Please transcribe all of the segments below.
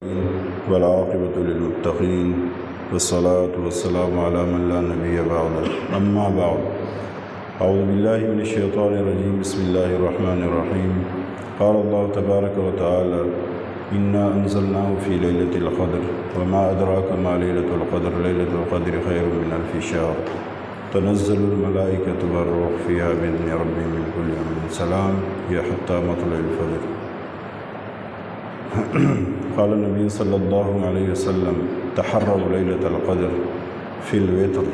والعاقبۃ للمتقین والصلاة والسلام علی من لا نبی بعد اما بعد اعوذ باللہ من الشیطان الرجیم بسم اللہ الرحمن الرحیم قال اللہ تبارک و تعالی انا انزلناه فی لیلۃ القدر وما ادراک ما لیلۃ القدر لیلۃ القدر خیر من الف شہر تنزل الملائکۃ والروح فیہا بإذن ربہم من کل امر سلام ہی حتی مطلع الفجر۔ قال النبی صلی اللہ علیہ وسلم تحروا لیلۃ القدر فی الوتر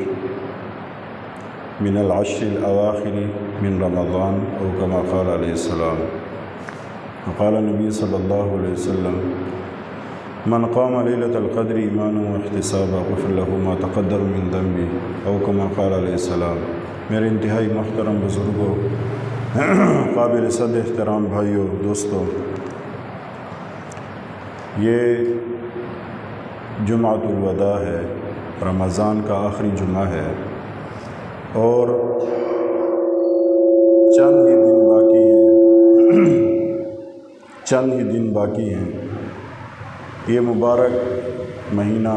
من العشر الاواخر من رمضان او کما قال علیہ السلام۔ وقال النبی صلی اللہ علیہ وسلم من قام لیلۃ القدر ایمانا واحتسابا غفر له ما تقدم من ذنبه او کما قال علیہ السلام۔ میرے انتہائی محترم بزرگوں، قابل صد احترام بھائیوں، دوستوں، یہ جمعۃ الوداع ہے، رمضان کا آخری جمعہ ہے اور چند ہی دن باقی ہیں۔ یہ مبارک مہینہ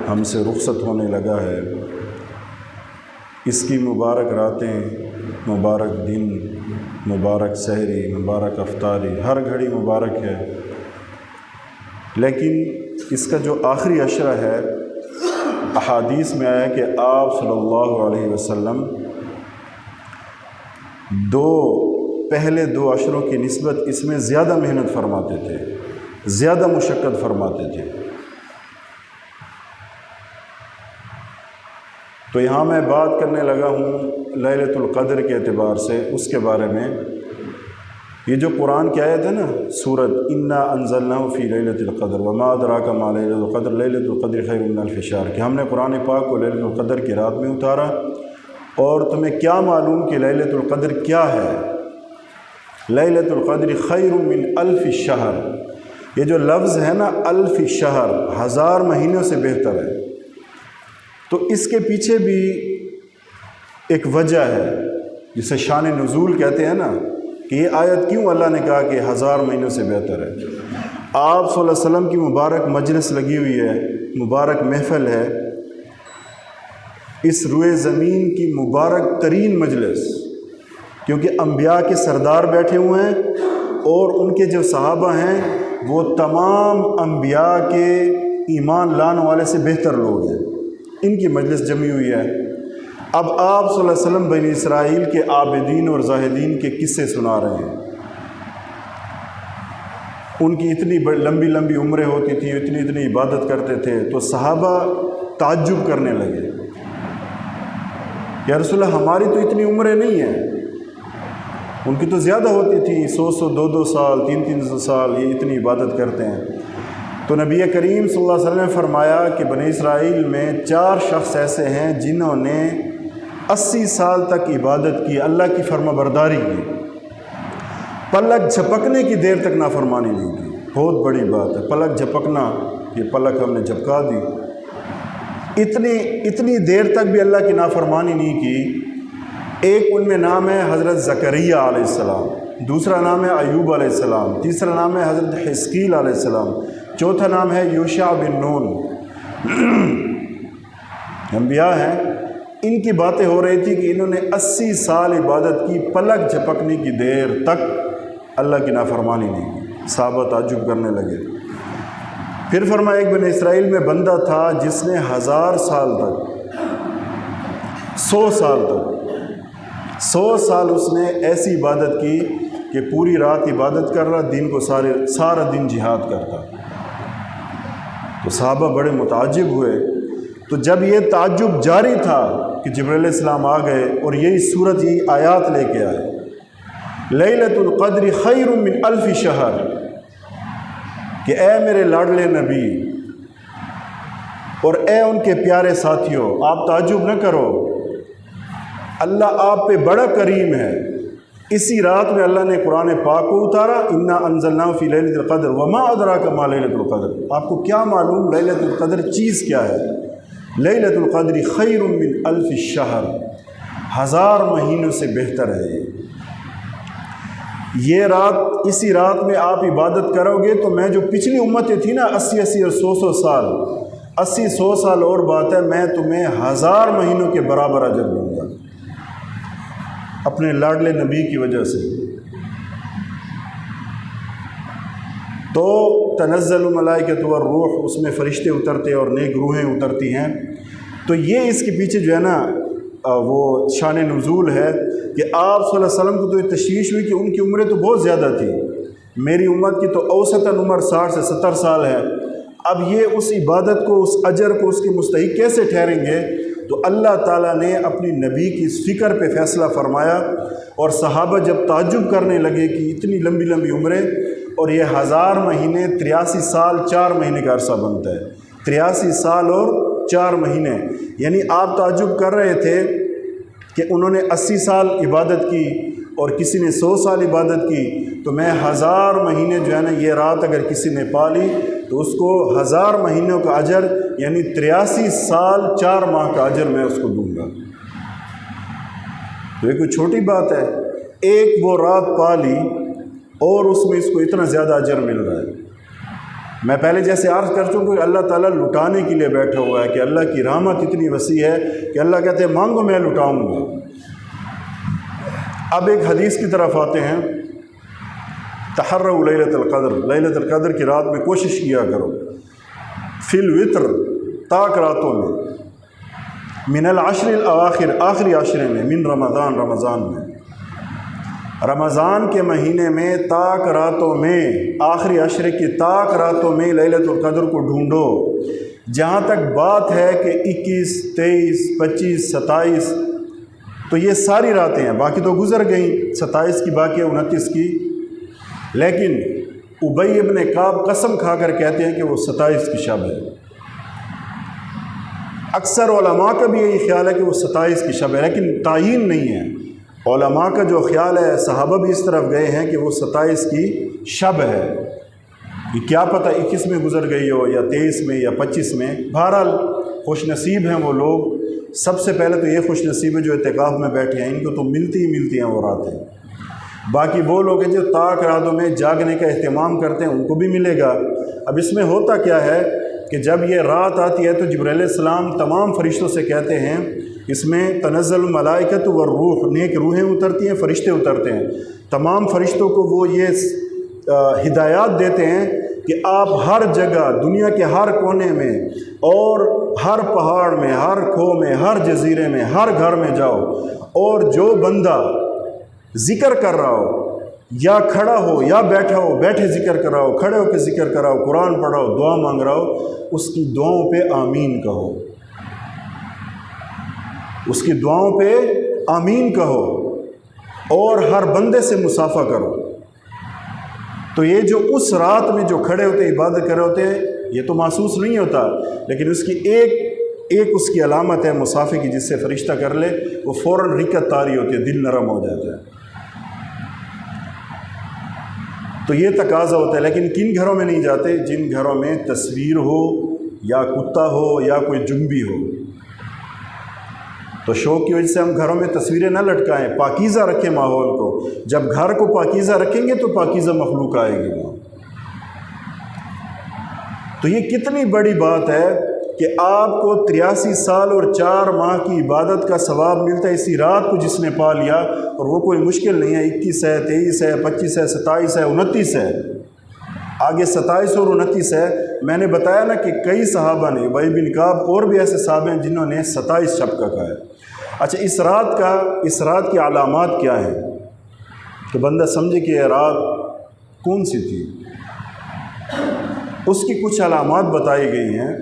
ہم سے رخصت ہونے لگا ہے۔ اس کی مبارک راتیں، مبارک دن، مبارک سحری، مبارک افطاری، ہر گھڑی مبارک ہے، لیکن اس کا جو آخری عشرہ ہے، احادیث میں آیا کہ آپ صلی اللہ علیہ وسلم پہلے دو عشروں کی نسبت اس میں زیادہ محنت فرماتے تھے، زیادہ مشقت فرماتے تھے۔ تو یہاں میں بات کرنے لگا ہوں لیلۃ القدر کے اعتبار سے، اس کے بارے میں۔ یہ جو قرآن کی آیت ہے نا، سورۃ انا انزلناہ فی لیلۃ القدر وما ادراک ما لیلۃ القدر لیلۃ القدر خیر من الف شہر، کہ ہم نے قرآن پاک کو لیلۃ القدر کی رات میں اتارا، اور تمہیں کیا معلوم کہ لیلۃ القدر کیا ہے؟ لیلۃ القدر خیر من الف شہر، یہ جو لفظ ہے نا الف شہر، 1000 مہینوں سے بہتر ہے۔ تو اس کے پیچھے بھی ایک وجہ ہے جسے شان نزول کہتے ہیں نا، کہ یہ آیت کیوں اللہ نے کہا کہ 1000 مہینوں سے بہتر ہے۔ آپ صلی اللہ علیہ وسلم کی مبارک مجلس لگی ہوئی ہے، مبارک محفل ہے، اس روئے زمین کی مبارک ترین مجلس، کیونکہ انبیاء کے سردار بیٹھے ہوئے ہیں اور ان کے جو صحابہ ہیں وہ تمام انبیاء کے ایمان لانے والے سے بہتر لوگ ہیں، ان کی مجلس جمی ہوئی ہے۔ اب آپ صلی اللہ علیہ وسلم بنی اسرائیل کے عابدین اور زاہدین کے قصے سنا رہے ہیں۔ ان کی اتنی لمبی لمبی عمریں ہوتی تھیں، اتنی عبادت کرتے تھے، تو صحابہ تعجب کرنے لگے، یا رسول اللہ ہماری تو اتنی عمریں نہیں ہیں، ان کی تو زیادہ ہوتی تھی، 100 200 سال 300 سال، یہ اتنی عبادت کرتے ہیں۔ تو نبی کریم صلی اللہ علیہ وسلم نے فرمایا کہ بنی اسرائیل میں 4 شخص ایسے ہیں جنہوں نے 80 سال تک عبادت کی، اللہ کی فرما برداری کی، پلک جھپکنے کی دیر تک نافرمانی نہیں کی۔ بہت بڑی بات ہے پلک جھپکنا، یہ پلک ہم نے جھپکا دی، اتنی دیر تک بھی اللہ کی نافرمانی نہیں کی۔ ایک ان میں نام ہے حضرت زکریا علیہ السلام، دوسرا نام ہے ایوب علیہ السلام، تیسرا نام ہے حضرت حزقیل علیہ السلام، چوتھا نام ہے یوشع بن نون۔ انبیاء ہیں، ان کی باتیں ہو رہی تھی کہ انہوں نے 80 سال عبادت کی، پلک جھپکنے کی دیر تک اللہ کی نافرمانی نہیں کی۔ صحابہ تعجب کرنے لگے۔ پھر فرمایا ایک بنی اسرائیل میں بندہ تھا جس نے 1000 سال تک، 100 سال تک، 100 سال اس نے ایسی عبادت کی کہ پوری رات عبادت کر رہا، دن کو سارا دن جہاد کرتا۔ تو صحابہ بڑے متعجب ہوئے۔ تو جب یہ تعجب جاری تھا کہ جبرائیل علیہ السلام آ گئے اور یہی سورت، یہی آیات لے کے آئے، لیلۃ القدر خیر من الف شہر، کہ اے میرے لاڈلے نبی اور اے ان کے پیارے ساتھیوں، آپ تعجب نہ کرو، اللہ آپ پہ بڑا کریم ہے۔ اسی رات میں اللہ نے قرآن پاک کو اتارا، انا انزلناہ فی لیلۃ القدر وما ادراک ما لیلۃ القدر۔ آپ کو کیا معلوم لیلۃ القدر چیز کیا ہے؟ لیلۃ القدر خیر من الف شہر، 1000 مہینوں سے بہتر ہے یہ۔ یہ رات، اسی رات میں آپ عبادت کرو گے تو میں جو پچھلی امتیں تھیں نا 80 اور 100 سال، 80-100 سال اور بات ہے، میں تمہیں 1000 مہینوں کے برابر اجر دوں گا اپنے لاڈلے نبی کی وجہ سے۔ تو تنزل الملائکۃ والروح، اس میں فرشتے اترتے اور نیک روحیں اترتی ہیں۔ تو یہ اس کے پیچھے جو ہے نا وہ شان نزول ہے کہ آپ صلی اللہ علیہ وسلم کو تو یہ تشویش ہوئی کہ ان کی عمریں تو بہت زیادہ تھی، میری امت کی تو اوسطاً عمر 60 سے 70 سال ہے، اب یہ اس عبادت کو، اس اجر کو اس کے مستحق کیسے ٹھہریں گے؟ تو اللہ تعالیٰ نے اپنی نبی کی اس فکر پہ فیصلہ فرمایا، اور صحابہ جب تعجب کرنے لگے کہ اتنی لمبی لمبی عمریں، اور یہ 1000 مہینے 83 سال 4 مہینے کا عرصہ بنتا ہے، 83 سال اور 4 مہینے، یعنی آپ تعجب کر رہے تھے کہ انہوں نے 80 سال عبادت کی اور کسی نے 100 سال عبادت کی، تو میں 1000 مہینے جو ہے نا یہ رات اگر کسی نے پا لی تو اس کو 1000 مہینوں کا اجر، یعنی 83 سال 4 ماہ کا اجر میں اس کو دوں گا۔ تو یہ کوئی چھوٹی بات ہے، ایک وہ رات پا لی اور اس میں اس کو اتنا زیادہ اجر مل رہا ہے۔ میں پہلے جیسے عرض کر چکا کہ اللہ تعالیٰ لٹانے کے لیے بیٹھا ہوا ہے، کہ اللہ کی رحمت اتنی وسیع ہے کہ اللہ کہتے ہیں مانگو میں لٹاؤں گا۔ اب ایک حدیث کی طرف آتے ہیں، تحروا لیلۃ القدر، لیلۃ القدر کی رات میں کوشش کیا کرو، فی الوتر، طاق راتوں میں، من العشر الاواخر، آخری عشرے میں، من رمضان، رمضان میں، رمضان کے مہینے میں طاق راتوں میں، آخری عشرے کی طاق راتوں میں لیلۃ القدر کو ڈھونڈو۔ جہاں تک بات ہے کہ 21، 23، 25، 27، تو یہ ساری راتیں ہیں، باقی تو گزر گئیں، 27 کی باقی ہے، 29 کی، لیکن ابی ابن کعب قسم کھا کر کہتے ہیں کہ وہ 27 کی شب ہے۔ اکثر علماء کا بھی یہی خیال ہے کہ وہ 27 کی شب ہے، لیکن تعین نہیں ہے۔ علماء کا جو خیال ہے، صحابہ بھی اس طرف گئے ہیں کہ وہ 27 کی شب ہے، یہ کیا پتہ 21 میں گزر گئی ہو یا 23 میں یا 25 میں۔ بہرحال خوش نصیب ہیں وہ لوگ، سب سے پہلے تو یہ خوش نصیب ہے جو اعتکاف میں بیٹھے ہیں، ان کو تو ملتی ہی ملتی ہیں وہ راتیں۔ باقی وہ لوگ ہیں جو طاق راتوں میں جاگنے کا اہتمام کرتے ہیں، ان کو بھی ملے گا۔ اب اس میں ہوتا کیا ہے کہ جب یہ رات آتی ہے تو جبرائیل علیہ السلام تمام فرشتوں سے کہتے ہیں، اس میں تنزل الملائکۃ والروح، نیک روحیں اترتی ہیں، فرشتے اترتے ہیں، تمام فرشتوں کو وہ یہ ہدایات دیتے ہیں کہ آپ ہر جگہ، دنیا کے ہر کونے میں اور ہر پہاڑ میں، ہر کھو میں، ہر جزیرے میں، ہر گھر میں جاؤ، اور جو بندہ ذکر کر رہا ہو، یا کھڑا ہو یا بیٹھا ہو، بیٹھے ذکر کر رہا ہو، کھڑے ہو کے ذکر کر رہا ہو، قرآن پڑھ رہا ہو، دعا مانگ رہا ہو، اس کی دعاؤں پہ آمین کہو، اس کی دعاؤں پہ آمین کہو، اور ہر بندے سے مصافحہ کرو۔ تو یہ جو اس رات میں جو کھڑے ہوتے عبادت کر رہے ہوتے ہیں، یہ تو محسوس نہیں ہوتا، لیکن اس کی ایک اس کی علامت ہے مصافحے کی، جس سے فرشتہ کر لے وہ فوراً رکعت طاری ہوتی ہے، دل نرم ہو جاتا ہے۔ تو یہ تقاضا ہوتا ہے، لیکن کن گھروں میں نہیں جاتے؟ جن گھروں میں تصویر ہو یا کتا ہو یا کوئی جنبی ہو۔ تو شوق کی وجہ سے ہم گھروں میں تصویریں نہ لٹکائیں، پاکیزہ رکھیں ماحول کو۔ جب گھر کو پاکیزہ رکھیں گے تو پاکیزہ مخلوق آئے گی وہاں۔ تو یہ کتنی بڑی بات ہے کہ آپ کو 83 سال اور 4 ماہ کی عبادت کا ثواب ملتا ہے اسی رات کو جس نے پا لیا، اور وہ کوئی مشکل نہیں ہے۔ 21 ہے، 23 ہے، 25 ہے، 27 ہے، 29 ہے، آگے 27 اور 29 ہے۔ میں نے بتایا نا کہ کئی صحابہ نے، ابی بن کعب اور بھی ایسے صحابہ ہیں جنہوں نے 27 شب کا کہا ہے۔ اچھا، اس رات کی علامات کیا ہیں کہ بندہ سمجھے کہ یہ رات کون سی تھی؟ اس کی کچھ علامات بتائی گئی ہیں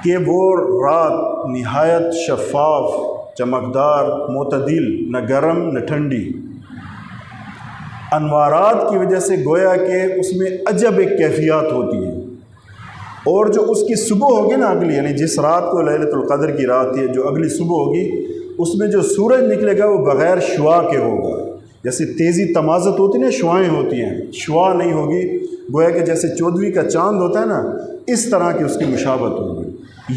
کہ وہ رات نہایت شفاف، چمکدار، معتدل، نہ گرم نہ ٹھنڈی، انوارات کی وجہ سے گویا کہ اس میں عجب ایک کیفیات ہوتی ہیں۔ اور جو اس کی صبح ہوگی نا اگلی، یعنی جس رات کو لیلۃ القدر کی رات ہے، جو اگلی صبح ہوگی، اس میں جو سورج نکلے گا وہ بغیر شعاع کے ہوگا۔ جیسے تیزی تمازت ہوتی ہے نا، شعائیں ہوتی ہیں، شعاع نہیں ہوگی، گویا کہ جیسے 14ویں کا چاند ہوتا ہے نا، اس طرح کی اس کی مشابہت ہوگی۔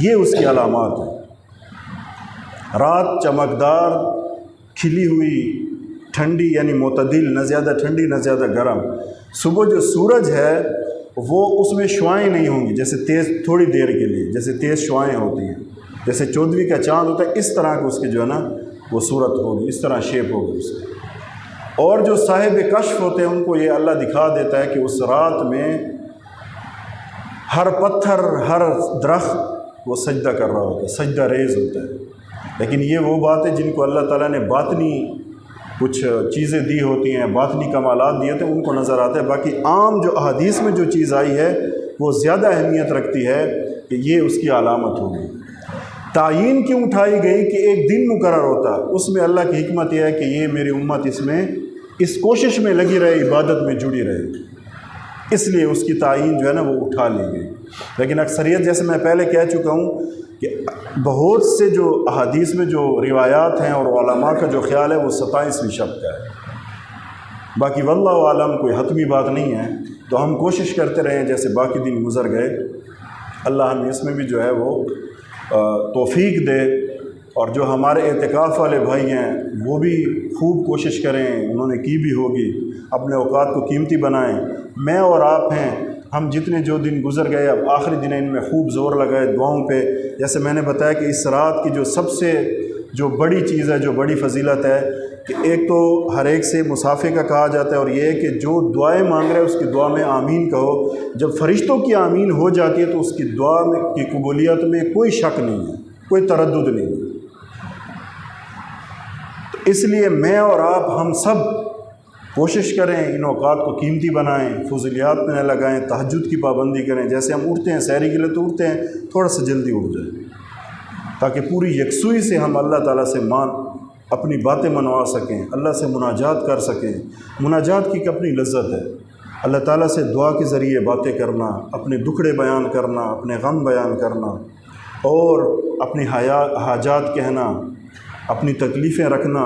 یہ اس کی علامات ہیں۔ رات چمکدار، کھلی ہوئی، ٹھنڈی یعنی معتدل، نہ زیادہ ٹھنڈی نہ زیادہ گرم۔ صبح جو سورج ہے وہ اس میں شعائیں نہیں ہوں گی، جیسے تیز تھوڑی دیر کے لیے جیسے تیز شعائیں ہوتی ہیں، جیسے 14ویں کا چاند ہوتا ہے، اس طرح کی اس کی جو ہے نا وہ صورت ہوگی، اس طرح شیپ ہوگی اس کی۔ اور جو صاحب کشف ہوتے ہیں ان کو یہ اللہ دکھا دیتا ہے کہ اس رات میں ہر پتھر، ہر درخت وہ سجدہ کر رہا ہوتا ہے، سجدہ ریز ہوتا ہے۔ لیکن یہ وہ بات ہے جن کو اللہ تعالیٰ نے باطنی کچھ چیزیں دی ہوتی ہیں، باطنی کمالات دیے ہوتے ہیں، ان کو نظر آتا ہے۔ باقی عام جو احادیث میں جو چیز آئی ہے وہ زیادہ اہمیت رکھتی ہے کہ یہ اس کی علامت ہوگی۔ تعین کیوں اٹھائی گئی کہ ایک دن مقرر ہوتا، اس میں اللہ کی حکمت یہ ہے کہ یہ میری امت اس کوشش میں لگی رہے، عبادت میں جڑی رہے، اس لیے اس کی تعین جو ہے نا وہ اٹھا لی گئی۔ لیکن اکثریت جیسے میں پہلے کہہ چکا ہوں کہ بہت سے جو احادیث میں جو روایات ہیں اور علماء کا جو خیال ہے وہ 27ویں شب کا ہے۔ باقی واللہ عالم کوئی حتمی بات نہیں ہے، تو ہم کوشش کرتے رہے جیسے باقی دن گزر گئے، اللہ ہمیں اس میں بھی جو ہے وہ توفیق دے۔ اور جو ہمارے اعتکاف والے بھائی ہیں وہ بھی خوب کوشش کریں، انہوں نے کی بھی ہوگی، اپنے اوقات کو قیمتی بنائیں۔ میں اور آپ ہیں، ہم جتنے جو دن گزر گئے اب آخری دن ان میں خوب زور لگائے دعاؤں پہ۔ جیسے میں نے بتایا کہ اس رات کی جو سب سے جو بڑی چیز ہے، جو بڑی فضیلت ہے کہ ایک تو ہر ایک سے مصافحے کا کہا جاتا ہے، اور یہ ہے کہ جو دعائیں مانگ رہے اس کی دعا میں آمین کہو۔ جب فرشتوں کی آمین ہو جاتی ہے تو اس کی دعا کی قبولیت میں کوئی شک نہیں ہے، کوئی تردد نہیں ہے۔ تو اس لیے میں اور آپ ہم سب کوشش کریں، ان اوقات کو قیمتی بنائیں، فضولیات میں نہ لگائیں، تہجد کی پابندی کریں۔ جیسے ہم اٹھتے ہیں سحری کے لیے تو اٹھتے ہیں تھوڑا سا جلدی اٹھ جائیں، تاکہ پوری یکسوئی سے ہم اللہ تعالیٰ سے اپنی باتیں منوا سکیں، اللہ سے مناجات کر سکیں۔ مناجات کی اپنی لذت ہے، اللہ تعالیٰ سے دعا کے ذریعے باتیں کرنا، اپنے دکھڑے بیان کرنا، اپنے غم بیان کرنا، اور اپنی حاجات کہنا، اپنی تکلیفیں رکھنا،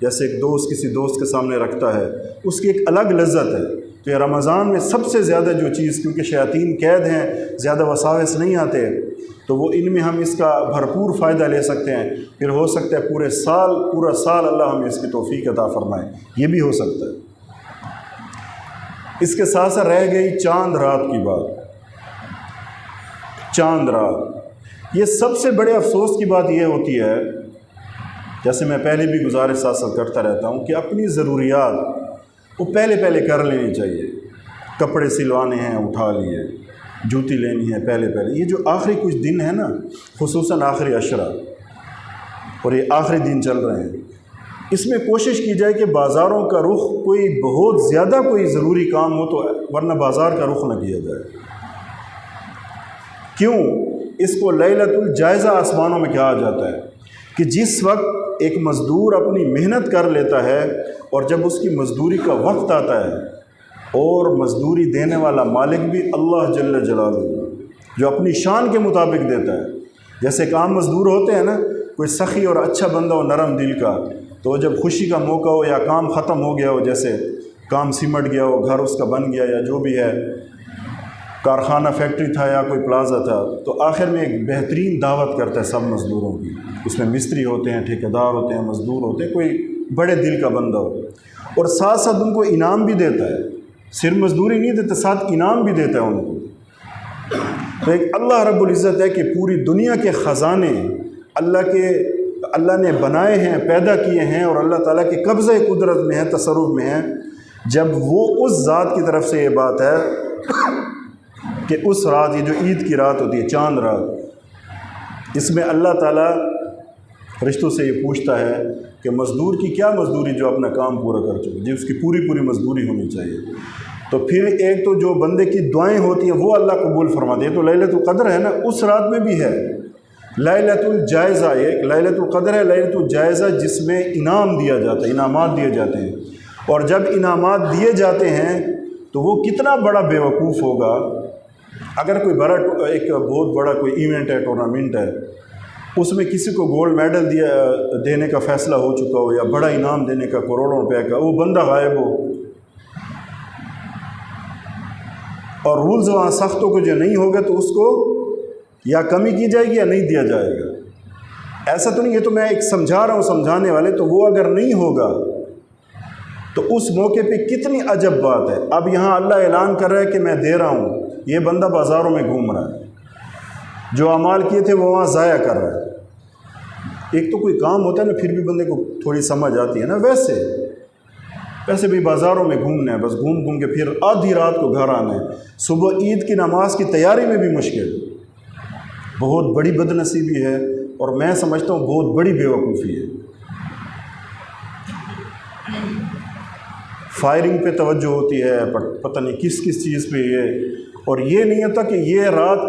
جیسے ایک دوست کسی دوست کے سامنے رکھتا ہے، اس کی ایک الگ لذت ہے۔ تو یہ رمضان میں سب سے زیادہ جو چیز، کیونکہ شیاطین قید ہیں، زیادہ وساوس نہیں آتے، تو وہ ان میں ہم اس کا بھرپور فائدہ لے سکتے ہیں۔ پھر ہو سکتا ہے پورا سال اللہ ہمیں اس کی توفیق عطا فرمائے، یہ بھی ہو سکتا ہے۔ اس کے ساتھ ساتھ رہ گئی چاند رات کی بات۔ چاند رات، یہ سب سے بڑے افسوس کی بات یہ ہوتی ہے، جیسے میں پہلے بھی گزارش ساتھ کرتا رہتا ہوں کہ اپنی ضروریات وہ پہلے کر لینی چاہیے۔ کپڑے سلوانے ہیں اٹھا لیے، جوتی لینی ہے پہلے۔ یہ جو آخری کچھ دن ہے نا، خصوصاً آخری عشرہ اور یہ آخری دن چل رہے ہیں، اس میں کوشش کی جائے کہ بازاروں کا رخ کوئی بہت زیادہ کوئی ضروری کام ہو تو، ورنہ بازار کا رخ نہ کیا جائے۔ کیوں؟ اس کو لیلۃ الجائزہ آسمانوں میں کہا جاتا ہے کہ جس وقت ایک مزدور اپنی محنت کر لیتا ہے اور جب اس کی مزدوری کا وقت آتا ہے، اور مزدوری دینے والا مالک بھی اللہ جل جلالہ، جو اپنی شان کے مطابق دیتا ہے۔ جیسے ایک عام مزدور ہوتے ہیں نا، کوئی سخی اور اچھا بندہ ہو، نرم دل کا، تو جب خوشی کا موقع ہو یا کام ختم ہو گیا ہو، جیسے کام سمٹ گیا ہو، گھر اس کا بن گیا یا جو بھی ہے، کارخانہ فیکٹری تھا یا کوئی پلازا تھا، تو آخر میں ایک بہترین دعوت کرتا ہے سب مزدوروں کی۔ اس میں مستری ہوتے ہیں، ٹھیکیدار ہوتے ہیں، مزدور ہوتے ہیں، کوئی بڑے دل کا بندہ ہو، اور ساتھ ساتھ ان کو انعام بھی دیتا ہے۔ صرف مزدوری نہیں دیتا، ساتھ انعام بھی دیتا ہے ان کو۔ تو ایک اللہ رب العزت ہے کہ پوری دنیا کے خزانے اللہ نے بنائے ہیں، پیدا کیے ہیں، اور اللہ تعالیٰ کے قبضہ قدرت میں ہیں، تصرف میں ہیں۔ جب وہ اس ذات کی طرف سے یہ بات ہے کہ اس رات، یہ جو عید کی رات ہوتی ہے، چاند رات، اس میں اللہ تعالیٰ فرشتوں سے یہ پوچھتا ہے کہ مزدور کی کیا مزدوری جو اپنا کام پورا کر چکے، جی اس کی پوری مزدوری ہونی چاہیے۔ تو پھر ایک تو جو بندے کی دعائیں ہوتی ہیں وہ اللہ قبول فرماتے ہیں۔ تو لیلۃ القدر ہے نا، اس رات میں بھی ہے لیلۃ الجائزہ، ایک لیلۃ القدر ہے، لیلۃ الجائزہ، جس میں انعام دیا جاتا ہے، انعامات دیے جاتے ہیں۔ اور جب انعامات دیے جاتے ہیں تو وہ کتنا بڑا بیوقوف ہوگا اگر کوئی ایک بہت بڑا کوئی ایونٹ ہے، ٹورنامنٹ ہے، اس میں کسی کو گولڈ میڈل دینے کا فیصلہ ہو چکا ہو یا بڑا انعام دینے کا کروڑوں روپے کا، وہ بندہ غائب ہو، اور رولز وہاں سخت ہو کے جو نہیں ہوگا تو اس کو یا کمی کی جائے گی یا نہیں دیا جائے گا۔ ایسا تو نہیں، یہ تو میں ایک سمجھا رہا ہوں سمجھانے والے، تو وہ اگر نہیں ہوگا تو اس موقع پہ کتنی عجب بات ہے. اب یہاں اللہ اعلان کر رہا ہے کہ میں دے رہا ہوں، یہ بندہ بازاروں میں گھوم رہا ہے، جو اعمال کیے تھے وہ وہاں ضائع کر رہا ہے. ایک تو کوئی کام ہوتا ہے نا پھر بھی بندے کو تھوڑی سمجھ آتی ہے نا، ویسے بھی بازاروں میں گھومنا ہے، بس گھوم کے پھر آدھی رات کو گھر آنا ہے. صبح عید کی نماز کی تیاری میں بھی مشکل، بہت بڑی بد نصیبی ہے، اور میں سمجھتا ہوں بہت بڑی بیوقوفی ہے. فائرنگ پہ توجہ ہوتی ہے، پتہ نہیں کس چیز پہ یہ، اور یہ نہیں ہوتا کہ یہ رات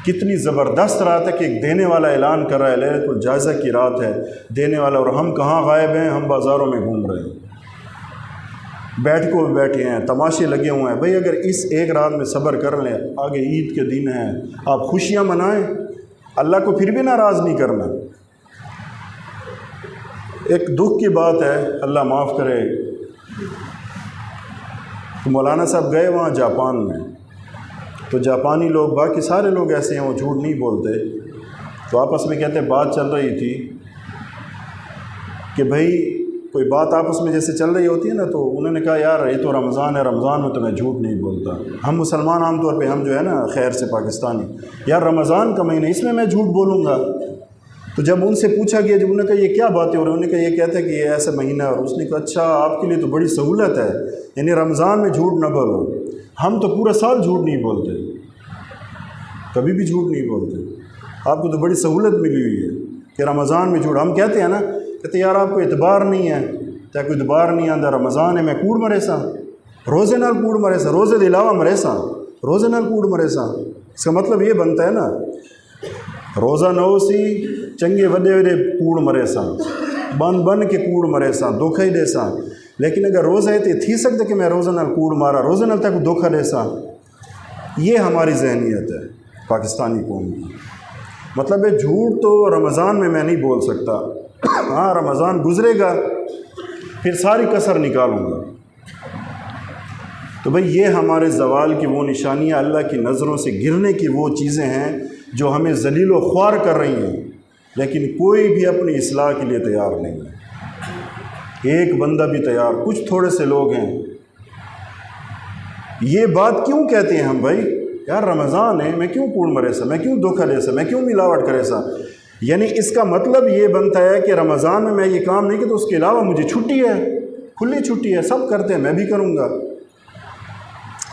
کتنی زبردست رات ہے کہ ایک دینے والا اعلان کر رہا ہے لیلۃ الجائزہ کی رات ہے، دینے والا، اور ہم کہاں غائب ہیں؟ ہم بازاروں میں گھوم رہے ہیں، بیٹھکوں میں بیٹھے ہیں، تماشے لگے ہوئے ہیں. بھئی اگر اس ایک رات میں صبر کر لیں، آگے عید کے دن ہیں، آپ خوشیاں منائیں، اللہ کو پھر بھی ناراض نہیں کرنا. ایک دکھ کی بات ہے، اللہ معاف کرے، تو مولانا صاحب گئے وہاں جاپان میں، تو جاپانی لوگ، باقی سارے لوگ ایسے ہیں، وہ جھوٹ نہیں بولتے، تو آپس میں کہتے بات چل رہی تھی کہ بھئی کوئی بات آپس میں جیسے چل رہی ہوتی ہے نا، تو انہوں نے کہا یار یہ تو رمضان ہے، رمضان میں تو میں جھوٹ نہیں بولتا. ہم مسلمان عام طور پہ ہم جو ہے نا خیر سے پاکستانی، یار رمضان کا مہینہ اس میں جھوٹ بولوں گا. تو جب ان سے پوچھا گیا، جب انہوں نے کہا یہ کیا باتیں ہو رہی ہیں، انہوں نے کہا یہ کہتے ہیں کہ یہ ایسا مہینہ ہے، اور اس نے کہا اچھا آپ کے لیے تو بڑی سہولت ہے، یعنی رمضان میں جھوٹ نہ بولو، ہم تو پورا سال جھوٹ نہیں بولتے، کبھی بھی جھوٹ نہیں بولتے، آپ کو تو بڑی سہولت ملی ہوئی ہے کہ رمضان میں جھوٹ. ہم کہتے ہیں نا، کہتے یار آپ کو اعتبار نہیں ہے، کیا کوئی اعتبار نہیں آتا، رمضان ہے میں کوڑ مرے سا، روزے نال کوڑ مرے سا، روزے دے علاوہ مرے سا، روزے نال کوڑ مرے سا. اس کا مطلب یہ بنتا ہے نا، روزہ نہ ہو سی چنگے وڈے کوڑ مرے سا، بن کے کوڑ مرے سا، دھوکھا ہی دے سا. لیکن اگر روزہ ہے تو تھی سکتا کہ میں روزہ نال کوڑ مارا، روزہ نال تک دھوکھا دے سا. یہ ہماری ذہنیت ہے پاکستانی قوم کی. مطلب ہے جھوٹ تو رمضان میں نہیں بول سکتا، ہاں رمضان گزرے گا پھر ساری کسر نکالوں گا. تو بھئی یہ ہمارے زوال کی وہ نشانیاں، اللہ کی نظروں سے گرنے کی وہ چیزیں ہیں جو ہمیں ذلیل و خوار کر رہی ہیں، لیکن کوئی بھی اپنی اصلاح کے لیے تیار نہیں ہے، ایک بندہ بھی تیار، کچھ تھوڑے سے لوگ ہیں. یہ بات کیوں کہتے ہیں ہم بھائی، یار رمضان ہے میں کیوں کوڑ مرے سا، میں کیوں دھوکہ دے سا، میں کیوں ملاوٹ کرے سا. یعنی اس کا مطلب یہ بنتا ہے کہ رمضان میں یہ کام نہیں کہ تو اس کے علاوہ مجھے چھٹی ہے، کھلی چھٹی ہے، سب کرتے ہیں میں بھی کروں گا.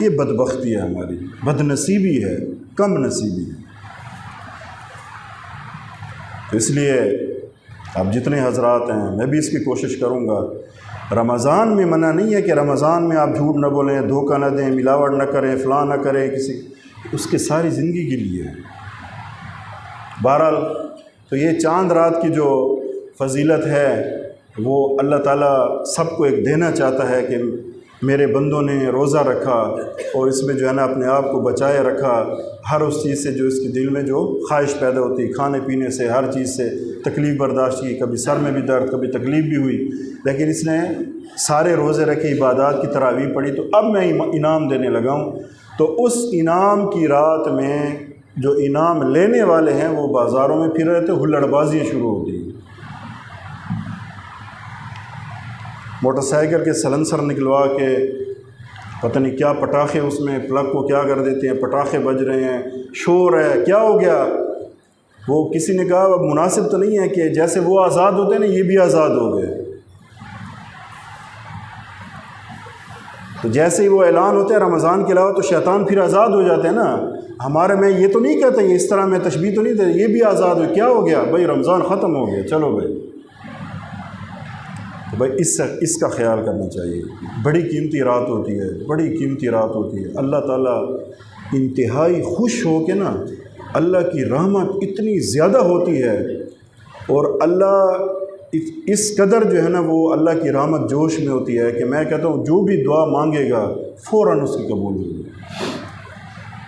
یہ بدبختی ہے ہماری، بد نصیبی ہے، کم نصیبی ہے. تو اس لیے اب جتنے حضرات ہیں میں بھی اس کی کوشش کروں گا. رمضان میں منع نہیں ہے کہ رمضان میں آپ جھوٹ نہ بولیں، دھوکہ نہ دیں، ملاوٹ نہ کریں، فلاں نہ کریں، کسی اس کے ساری زندگی کے لیے ہے. بہرحال تو یہ چاند رات کی جو فضیلت ہے وہ اللہ تعالیٰ سب کو ایک دینا چاہتا ہے کہ میرے بندوں نے روزہ رکھا اور اس میں جو ہے نا اپنے آپ کو بچائے رکھا ہر اس چیز سے جو اس کے دل میں جو خواہش پیدا ہوتی، کھانے پینے سے، ہر چیز سے تکلیف برداشت کی، کبھی سر میں بھی درد، کبھی تکلیف بھی ہوئی، لیکن اس نے سارے روزے رکھے، عبادات کی تراویح پڑھی. تو اب میں انعام دینے لگا ہوں. تو اس انعام کی رات میں جو انعام لینے والے ہیں وہ بازاروں میں پھر رہے تھے، ہلڑ بازیاں شروع ہوتی ہیں، موٹر سائیکل کے سلنسر نکلوا کے پتہ نہیں کیا پٹاخے، اس میں پلگ کو کیا کر دیتے ہیں، پٹاخے بج رہے ہیں، شور ہے، کیا ہو گیا. وہ کسی نے کہا اب مناسب تو نہیں ہے کہ جیسے وہ آزاد ہوتے ہیں نا یہ بھی آزاد ہو گئے. تو جیسے ہی وہ اعلان ہوتا ہے رمضان کے علاوہ تو شیطان پھر آزاد ہو جاتے ہیں نا. ہمارے میں یہ تو نہیں کہتا، یہ اس طرح میں تشبیہ تو نہیں دیتا، یہ بھی آزاد ہو، کیا ہو گیا بھائی رمضان ختم ہو گیا، چلو بھائی. تو بھائی اس کا خیال کرنا چاہیے. بڑی قیمتی رات ہوتی ہے، بڑی قیمتی رات ہوتی ہے. اللہ تعالیٰ انتہائی خوش ہو کے نا، اللہ کی رحمت اتنی زیادہ ہوتی ہے، اور اللہ اس قدر جو ہے نا وہ اللہ کی رحمت جوش میں ہوتی ہے کہ میں کہتا ہوں جو بھی دعا مانگے گا فوراً اس کی قبول ہوگی.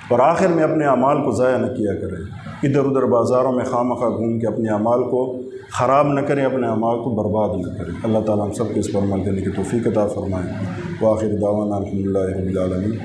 اور آخر میں اپنے اعمال کو ضائع نہ کیا کریں، ادھر ادھر بازاروں میں خواہ مخواہ گھوم کے اپنے اعمال کو خراب نہ کریں، اپنے اعمال کو برباد نہ کریں. اللہ تعالیٰ ہم سب کو اس پر عمل کرنے کی توفیق عطا فرمائے. وآخر دعوانا الحمدللہ رب العالمین.